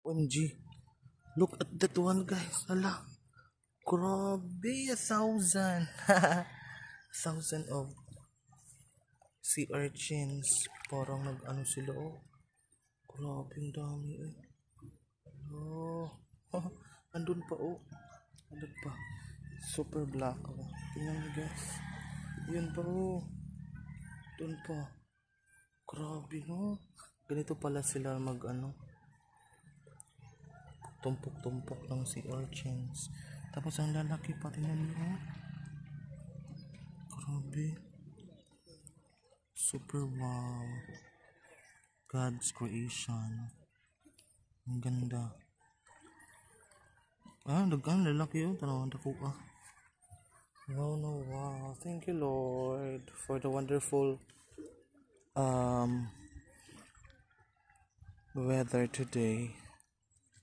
OMG. Look at that one, guys. Ala. Grabe, 1,000. 1,000 of sea urchins. Parang nag-ano sila, oh. Grabe, ang dami, eh. Oh. Andun pa, oh. Andun pa. Super black, oh. Tingnan nyo, guys. Yun pa, oh. Doon pa. Grabe, no? Ganito pala sila mag-ano. Tumpok-tumpok ng sea urchins. Tapos ang lalaki pa, tingnan nyo. Grabe. Super wow. God's creation. Ang ganda. Lalaki yun. Tanawan ako Wow, no, wow. Thank you, Lord, for the wonderful weather today.